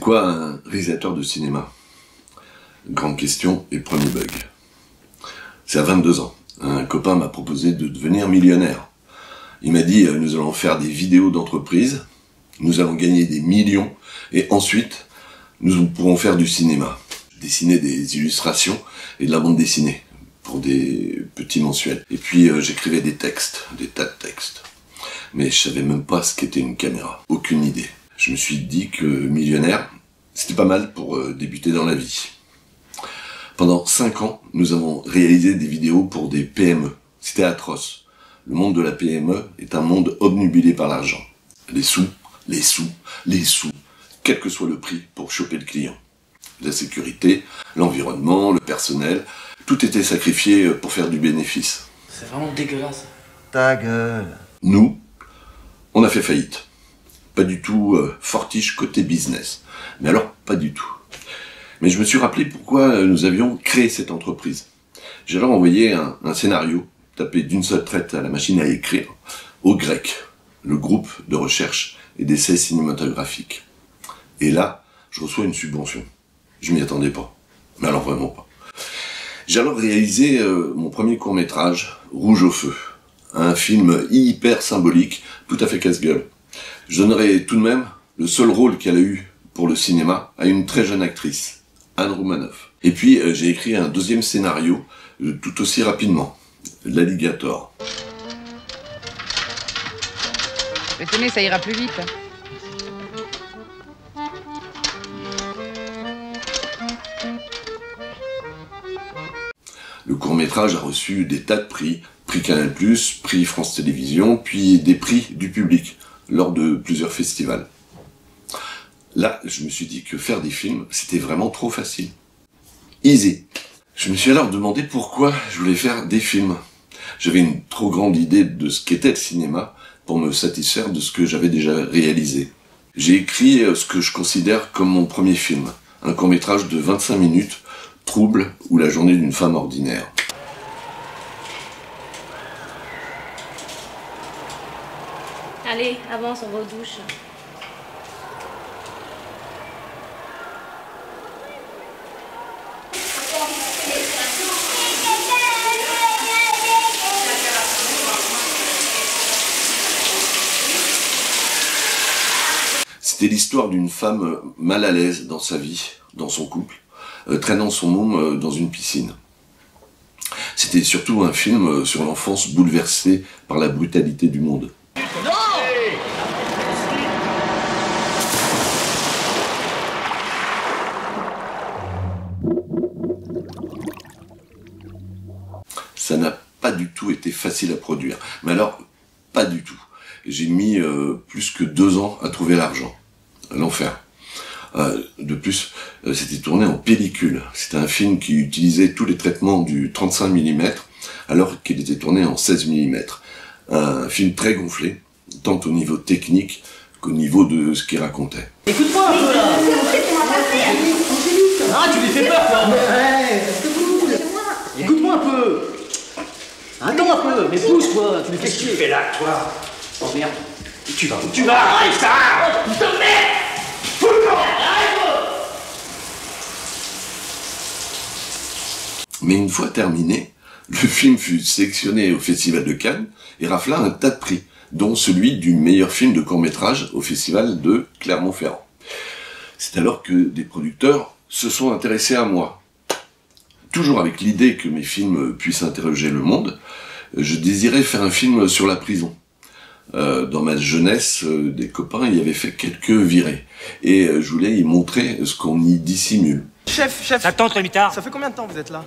quoi un réalisateur de cinéma? Grande question et premier bug. C'est à 22 ans. Un copain m'a proposé de devenir millionnaire. Il m'a dit, nous allons faire des vidéos d'entreprise, nous allons gagner des millions, et ensuite, nous pourrons faire du cinéma. Dessiner des illustrations et de la bande dessinée, pour des petits mensuels. Et puis, j'écrivais des textes, des tas de textes. Mais je savais même pas ce qu'était une caméra. Aucune idée. Je me suis dit que millionnaire, c'était pas mal pour débuter dans la vie. Pendant 5 ans, nous avons réalisé des vidéos pour des PME. C'était atroce. Le monde de la PME est un monde obnubilé par l'argent. Les sous, les sous, les sous, quel que soit le prix pour choper le client. La sécurité, l'environnement, le personnel, tout était sacrifié pour faire du bénéfice. C'est vraiment dégueulasse. Ta gueule. Nous, on a fait faillite. Pas du tout fortiche côté business. Mais alors, pas du tout. Mais je me suis rappelé pourquoi nous avions créé cette entreprise. J'ai alors envoyé un scénario, tapé d'une seule traite à la machine à écrire, au GREC, le groupe de recherche et d'essais cinématographiques. Et là, je reçois une subvention. Je m'y attendais pas. Mais alors vraiment pas. J'ai alors réalisé mon premier court-métrage, Rouge au feu. Un film hyper symbolique, tout à fait casse-gueule. Je donnerai tout de même le seul rôle qu'elle a eu pour le cinéma à une très jeune actrice, Anne Roumanoff. Et puis j'ai écrit un deuxième scénario tout aussi rapidement, L'Alligator. Mais tenez, ça ira plus vite. Le court-métrage a reçu des tas de prix, prix Canal+, prix France Télévisions, puis des prix du public lors de plusieurs festivals. Là, je me suis dit que faire des films, c'était vraiment trop facile. Easy. Je me suis alors demandé pourquoi je voulais faire des films. J'avais une trop grande idée de ce qu'était le cinéma pour me satisfaire de ce que j'avais déjà réalisé. J'ai écrit ce que je considère comme mon premier film, un court-métrage de 25 minutes, Trouble ou la journée d'une femme ordinaire. Allez, avance, on va aux douches. C'était l'histoire d'une femme mal à l'aise dans sa vie, dans son couple, traînant son môme dans une piscine. C'était surtout un film sur l'enfance bouleversée par la brutalité du monde. Non! Ça n'a pas du tout été facile à produire. Mais alors, pas du tout. J'ai mis plus que 2 ans à trouver l'argent. L'enfer. De plus, c'était tourné en pellicule. C'était un film qui utilisait tous les traitements du 35 mm, alors qu'il était tourné en 16 mm. Un film très gonflé, tant au niveau technique qu'au niveau de ce qu'il racontait. Écoute-moi un peu là. Ah, tu lui fais peur toi. Ouais, écoute-moi un peu. Attends un peu, mais pousse-toi, tu lui fais chier. Qu'est-ce que tu fais là, toi? Oh merde. Tu vas où tu vas? Arrête ça! Putain de merde! Mais une fois terminé, le film fut sélectionné au Festival de Cannes et rafla un tas de prix, dont celui du meilleur film de court-métrage au Festival de Clermont-Ferrand. C'est alors que des producteurs se sont intéressés à moi. Toujours avec l'idée que mes films puissent interroger le monde, je désirais faire un film sur la prison. Dans ma jeunesse, des copains y avaient fait quelques virées. Et je voulais y montrer ce qu'on y dissimule. Chef, Ça tente, le mitard? ça fait combien de temps que vous êtes là?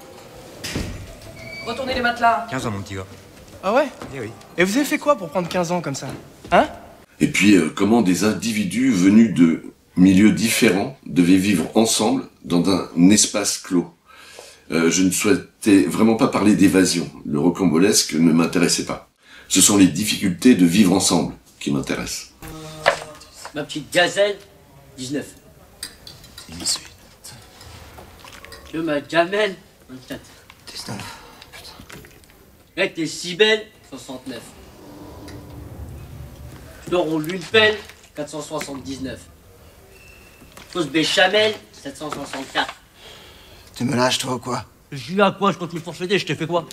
Retournez les matelas. 15 ans, mon petit gars. Ah ouais? Eh oui. Et vous avez fait quoi pour prendre 15 ans comme ça? Hein? Et puis, comment des individus venus de milieux différents devaient vivre ensemble dans un espace clos. Je ne souhaitais vraiment pas parler d'évasion. Le rocambolesque ne m'intéressait pas. Ce sont les difficultés de vivre ensemble qui m'intéressent. Ma petite gazelle, 19. 18. Que ma gamelle, 24. 19. Mec, t'es si belle, 69. Je dors en lune pelle, 479. Fausse béchamel, 764. Tu me lâches, toi, ou quoi? Je dis à quoi? Je continue pour fêter, je t'ai fait quoi?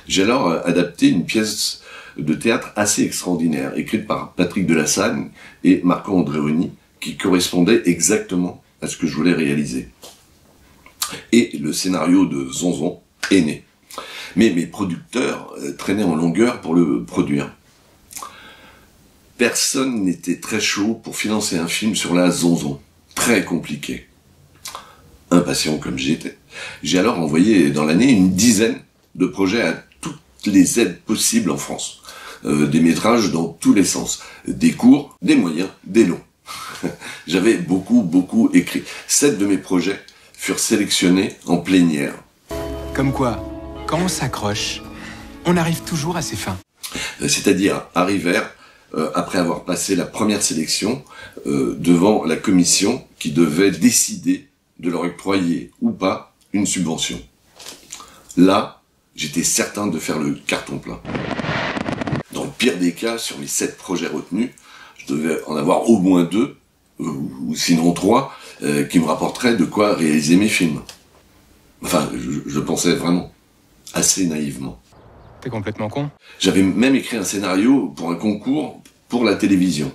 J'ai alors adapté une pièce de théâtre assez extraordinaire, écrite par Patrick Delassagne et Marco Andreoni, qui correspondait exactement à ce que je voulais réaliser. Et le scénario de Zonzon est né. Mais mes producteurs traînaient en longueur pour le produire. Personne n'était très chaud pour financer un film sur la Zonzon. Très compliqué. Impatient comme j'étais, j'ai alors envoyé dans l'année une dizaine de projets à toutes les aides possibles en France. Des métrages dans tous les sens. Des courts, des moyens, des longs. J'avais beaucoup écrit. 7 de mes projets furent sélectionnés en plénière. Comme quoi, quand on s'accroche, on arrive toujours à ses fins. C'est-à-dire arrivèrent, après avoir passé la première sélection, devant la commission qui devait décider de leur octroyer ou pas une subvention. Là, j'étais certain de faire le carton plein. Dans le pire des cas, sur mes 7 projets retenus, je devais en avoir au moins 2, ou sinon 3, qui me rapporteraient de quoi réaliser mes films. Enfin, je pensais vraiment, assez naïvement. T'es complètement con. J'avais même écrit un scénario pour un concours pour la télévision.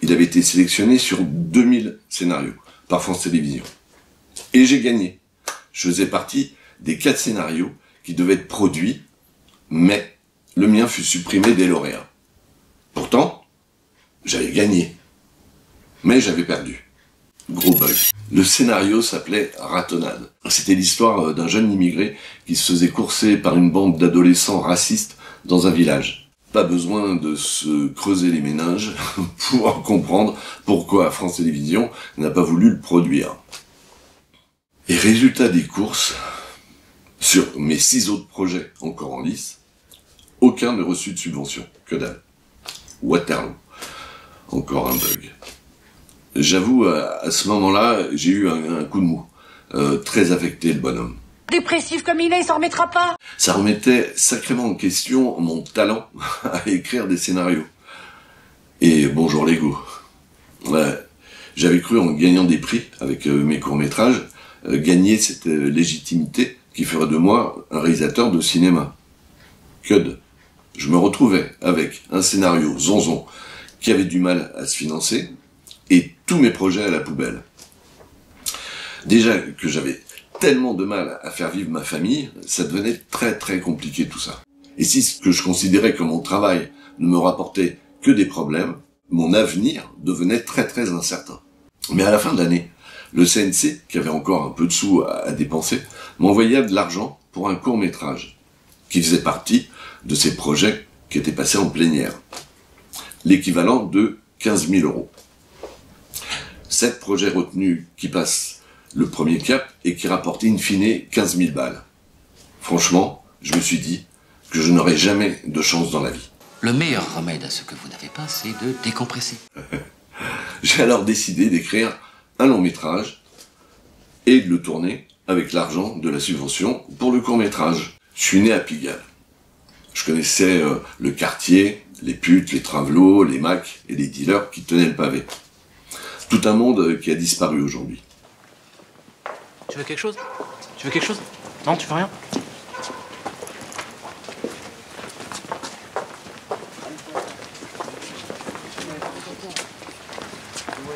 Il avait été sélectionné sur 2000 scénarios par France Télévisions. Et j'ai gagné. Je faisais partie des 4 scénarios qui devaient être produits, mais le mien fut supprimé des lauréats. Pourtant, j'avais gagné. Mais j'avais perdu. Gros bug. Le scénario s'appelait Ratonnade. C'était l'histoire d'un jeune immigré qui se faisait courser par une bande d'adolescents racistes dans un village. Pas besoin de se creuser les méninges pour comprendre pourquoi France Télévisions n'a pas voulu le produire. Et résultat des courses, sur mes 6 autres projets encore en lice, aucun ne reçut de subvention. Que dalle. Waterloo. Encore un bug. J'avoue, à ce moment-là, j'ai eu un coup de mou. Très affecté, le bonhomme. Dépressif comme il est, il s'en remettra pas. Ça remettait sacrément en question mon talent à écrire des scénarios. Et bonjour l'ego. Ouais, j'avais cru en gagnant des prix avec mes courts-métrages, gagner cette légitimité qui ferait de moi un réalisateur de cinéma. Que je me retrouvais avec un scénario zonzon qui avait du mal à se financer et tous mes projets à la poubelle. Déjà que j'avais tellement de mal à faire vivre ma famille, ça devenait très compliqué tout ça. Et si ce que je considérais comme mon travail ne me rapportait que des problèmes, mon avenir devenait très incertain. Mais à la fin de l'année, le CNC, qui avait encore un peu de sous à dépenser, m'envoyait de l'argent pour un court-métrage, qui faisait partie de ces projets qui étaient passés en plénière. L'équivalent de 15 000 €. 7 projets retenus qui passent le premier cap et qui rapportent in fine 15 000 balles. Franchement, je me suis dit que je n'aurais jamais de chance dans la vie. Le meilleur remède à ce que vous n'avez pas, c'est de décompresser. J'ai alors décidé d'écrire un long métrage et de le tourner avec l'argent de la subvention pour le court métrage. Je suis né à Pigalle. Je connaissais le quartier, les putes, les travelots, les macs et les dealers qui tenaient le pavé. Tout un monde qui a disparu aujourd'hui. Tu veux quelque chose? Tu veux quelque chose? Non, tu veux rien?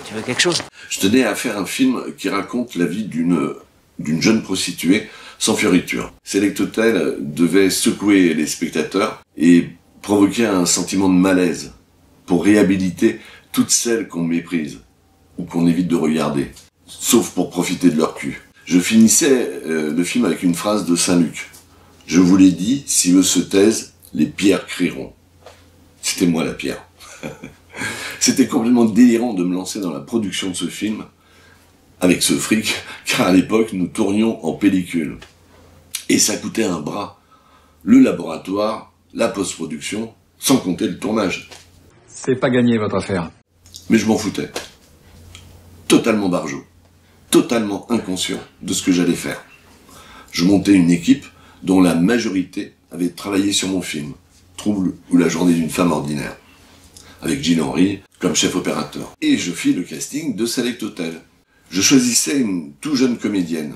Tu veux quelque chose? Je tenais à faire un film qui raconte la vie d'une jeune prostituée sans fioriture. Select Hotel devait secouer les spectateurs et provoquer un sentiment de malaise pour réhabiliter toutes celles qu'on méprise ou qu'on évite de regarder, sauf pour profiter de leur cul. Je finissais le film avec une phrase de Saint-Luc. « Je vous l'ai dit, si eux se taisent, les pierres crieront. » C'était moi la pierre. C'était complètement délirant de me lancer dans la production de ce film avec ce fric, car à l'époque, nous tournions en pellicule. Et ça coûtait un bras. Le laboratoire, la post-production, sans compter le tournage. C'est pas gagné, votre affaire. Mais je m'en foutais. Totalement barjot. Totalement inconscient de ce que j'allais faire. Je montais une équipe dont la majorité avait travaillé sur mon film, Trouble ou la journée d'une femme ordinaire, avec Gilles Henry comme chef opérateur. Et je fis le casting de Select Hotel. Je choisissais une tout jeune comédienne,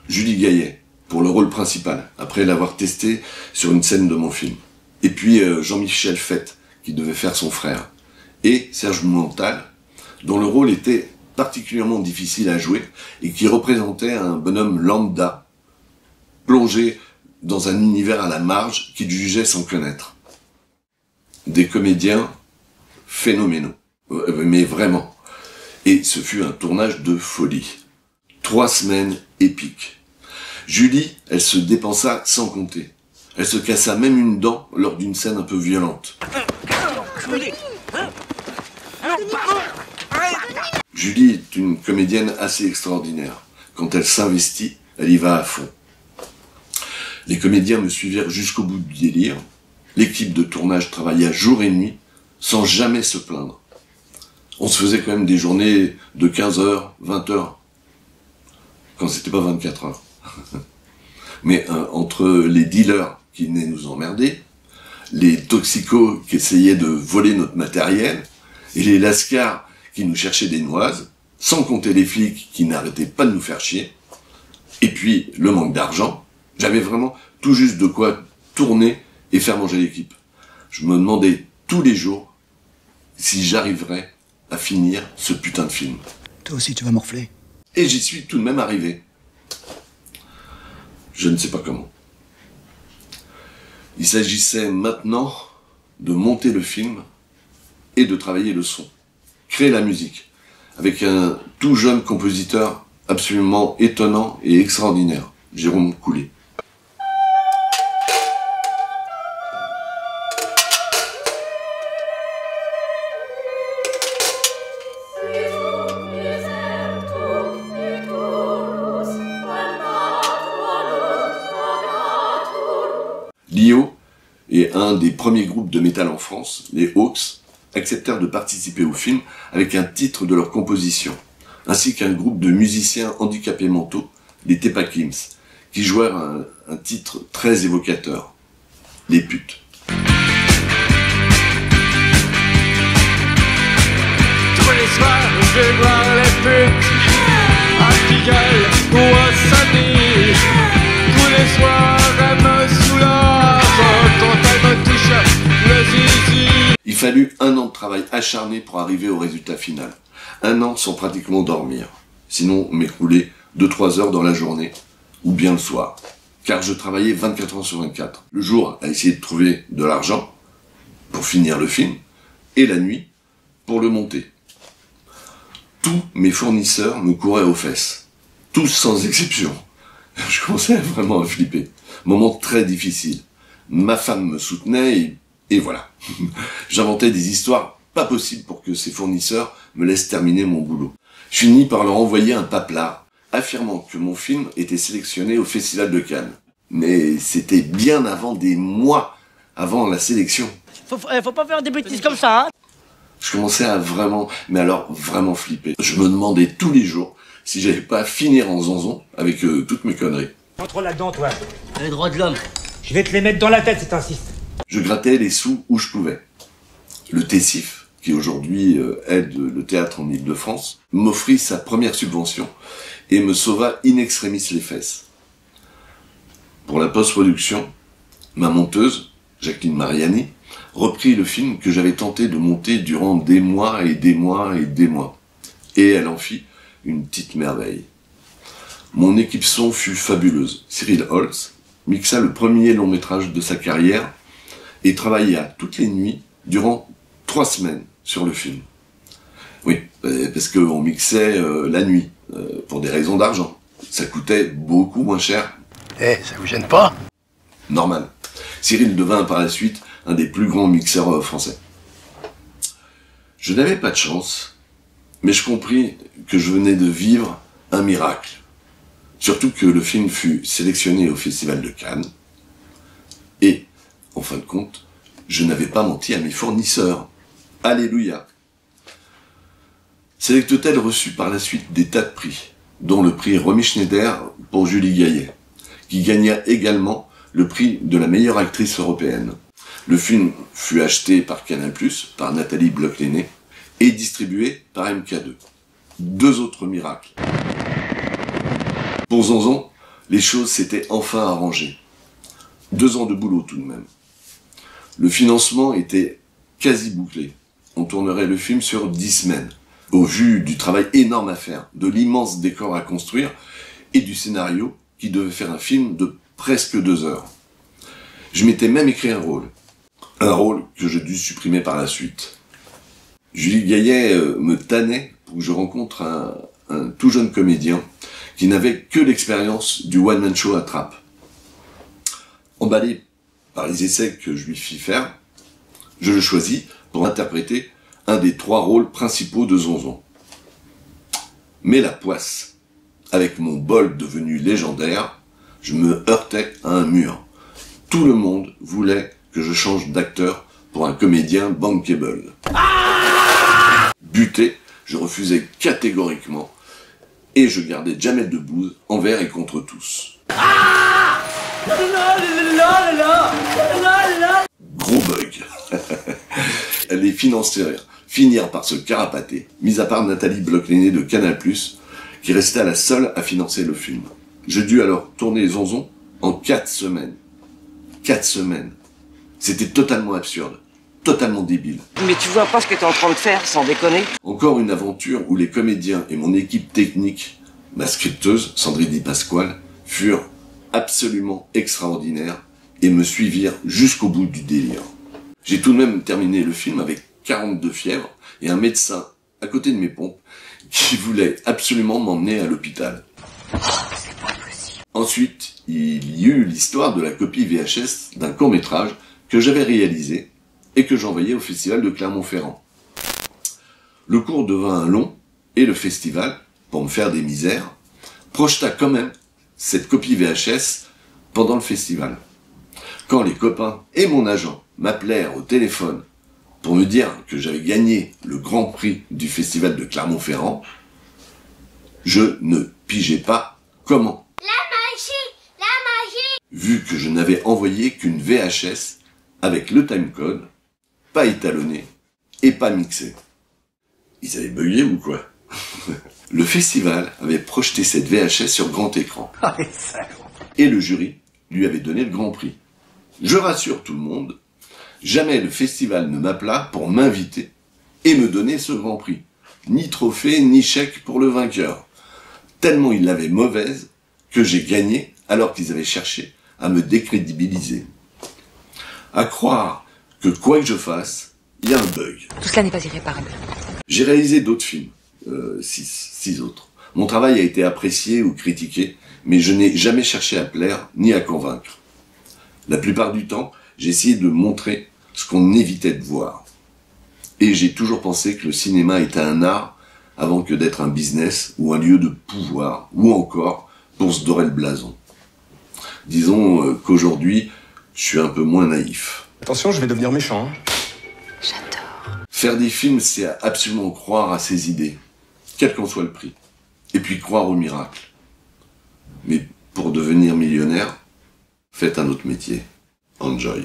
Julie Gaillet, pour le rôle principal, après l'avoir testée sur une scène de mon film. Et puis Jean-Michel Fett, qui devait faire son frère. Et Serge Montal, dont le rôle était particulièrement difficile à jouer et qui représentait un bonhomme lambda, plongé dans un univers à la marge qu'il jugeait sans connaître. Des comédiens phénoménaux, mais vraiment. Et ce fut un tournage de folie. 3 semaines épiques. Julie, elle se dépensa sans compter. Elle se cassa même une dent lors d'une scène un peu violente. Julie est une comédienne assez extraordinaire. Quand elle s'investit, elle y va à fond. Les comédiens me suivirent jusqu'au bout du délire. L'équipe de tournage travailla jour et nuit, sans jamais se plaindre. On se faisait quand même des journées de 15h, 20h, quand c'était pas 24 heures. Mais entre les dealers qui venaient nous emmerder, les toxicos qui essayaient de voler notre matériel, et les lascars qui nous cherchaient des noises, sans compter les flics qui n'arrêtaient pas de nous faire chier, et puis le manque d'argent, j'avais vraiment tout juste de quoi tourner et faire manger l'équipe. Je me demandais tous les jours si j'arriverais à finir ce putain de film. Toi aussi tu vas morfler. Et j'y suis tout de même arrivé. Je ne sais pas comment. Il s'agissait maintenant de monter le film et de travailler le son. Créer la musique avec un tout jeune compositeur absolument étonnant et extraordinaire, Jérôme Coulet. Lio et un des premiers groupes de métal en France, les Hawks, acceptèrent de participer au film avec un titre de leur composition, ainsi qu'un groupe de musiciens handicapés mentaux, les Tepakims, qui jouèrent un titre très évocateur, Les putes. Tous les soirs, je vais voir les putes, à Pigalle ou à Saint-Denis. Tous les soirs, elles me soulagent quand elles me touchent le zizi. Il fallut 1 an de travail acharné pour arriver au résultat final. 1 an sans pratiquement dormir. Sinon, m'écouler 2-3 heures dans la journée, ou bien le soir. Car je travaillais 24 heures sur 24. Le jour, à essayer de trouver de l'argent pour finir le film, et la nuit, pour le monter. Tous mes fournisseurs me couraient aux fesses. Tous sans exception. Je commençais vraiment à flipper. Moment très difficile. Ma femme me soutenait et voilà. J'inventais des histoires pas possibles pour que ces fournisseurs me laissent terminer mon boulot. Je finis par leur envoyer un paplard, affirmant que mon film était sélectionné au Festival de Cannes. Mais c'était bien avant, des mois avant la sélection. Faut pas faire des bêtises comme ça, hein. Je commençais à vraiment, mais alors vraiment flipper. Je me demandais tous les jours si j'allais pas finir en zanzon avec toutes mes conneries. Entre là-dedans, toi. Les droits de l'homme. Je vais te les mettre dans la tête si t'insistes. Je grattais les sous où je pouvais. Le Tessif, qui aujourd'hui aide le théâtre en Ile-de-France, m'offrit sa première subvention et me sauva in extremis les fesses. Pour la post-production, ma monteuse, Jacqueline Mariani, reprit le film que j'avais tenté de monter durant des mois et des mois et des mois. Et elle en fit une petite merveille. Mon équipe son fut fabuleuse. Cyril Holtz mixa le premier long métrage de sa carrière et travailla toutes les nuits durant 3 semaines sur le film. Oui, parce qu'on mixait la nuit, pour des raisons d'argent. Ça coûtait beaucoup moins cher. Ça vous gêne pas? Normal. Cyril devint par la suite un des plus grands mixeurs français. Je n'avais pas de chance, mais je compris que je venais de vivre un miracle. Surtout que le film fut sélectionné au Festival de Cannes. Et, en fin de compte, je n'avais pas menti à mes fournisseurs. Alléluia. Selectotel reçut par la suite des tas de prix, dont le prix Romy Schneider pour Julie Gaillet, qui gagna également le prix de la meilleure actrice européenne. Le film fut acheté par Canal+, par Nathalie Bloch-Lenné, et distribué par MK2. 2 autres miracles. Pour Zonzon, les choses s'étaient enfin arrangées. 2 ans de boulot tout de même. Le financement était quasi bouclé. On tournerait le film sur 10 semaines. Au vu du travail énorme à faire, de l'immense décor à construire et du scénario qui devait faire un film de presque 2 heures. Je m'étais même écrit un rôle que j'ai dû supprimer par la suite. Julie Gaillet me tannait pour que je rencontre un tout jeune comédien qui n'avait que l'expérience du one-man show à Trappes. Emballé par les essais que je lui fis faire, je le choisis pour interpréter un des 3 rôles principaux de Zonzon. Mais la poisse, avec mon bol devenu légendaire, je me heurtais à un mur. Tout le monde voulait que je change d'acteur pour un comédien bankable. Buté, je refusais catégoriquement et je gardais Jamel Debbouze envers et contre tous. Gros bug. Les financières finirent par se carapater, mis à part Nathalie Bloch-Lenné de Canal+, qui restait la seule à financer le film. Je dus alors tourner Zonzon en 4 semaines. 4 semaines. C'était totalement absurde, totalement débile. Mais tu vois pas ce que t'es en train de faire, sans déconner? Encore une aventure où les comédiens et mon équipe technique, ma scripteuse, Sandrine Di Pasquale, furent absolument extraordinaires et me suivirent jusqu'au bout du délire. J'ai tout de même terminé le film avec 42 fièvres et un médecin à côté de mes pompes qui voulait absolument m'emmener à l'hôpital. Ensuite, il y eut l'histoire de la copie VHS d'un court-métrage que j'avais réalisé et que j'envoyais au festival de Clermont-Ferrand. Le court devint un long et le festival, pour me faire des misères, projeta quand même cette copie VHS pendant le festival. Quand les copains et mon agent m'appelèrent au téléphone pour me dire que j'avais gagné le grand prix du festival de Clermont-Ferrand, je ne pigeais pas comment. La magie, vu que je n'avais envoyé qu'une VHS avec le timecode, pas étalonné et pas mixé. Ils avaient bugué ou quoi? Le festival avait projeté cette VHS sur grand écran. Et le jury lui avait donné le grand prix. Je rassure tout le monde, jamais le festival ne m'appela pour m'inviter et me donner ce grand prix. Ni trophée, ni chèque pour le vainqueur. Tellement ils l'avaient mauvaise que j'ai gagné alors qu'ils avaient cherché à me décrédibiliser. À croire que quoi que je fasse, il y a un bug. Tout cela n'est pas irréparable. J'ai réalisé d'autres films, 6 autres. Mon travail a été apprécié ou critiqué, mais je n'ai jamais cherché à plaire ni à convaincre. La plupart du temps, j'ai essayé de montrer ce qu'on évitait de voir. Et j'ai toujours pensé que le cinéma était un art avant que d'être un business ou un lieu de pouvoir, ou encore pour se dorer le blason. Disons qu'aujourd'hui, je suis un peu moins naïf. Attention, je vais devenir méchant. J'adore. Faire des films, c'est absolument croire à ses idées, quel qu'en soit le prix. Et puis croire au miracle. Mais pour devenir millionnaire, faites un autre métier. Enjoy.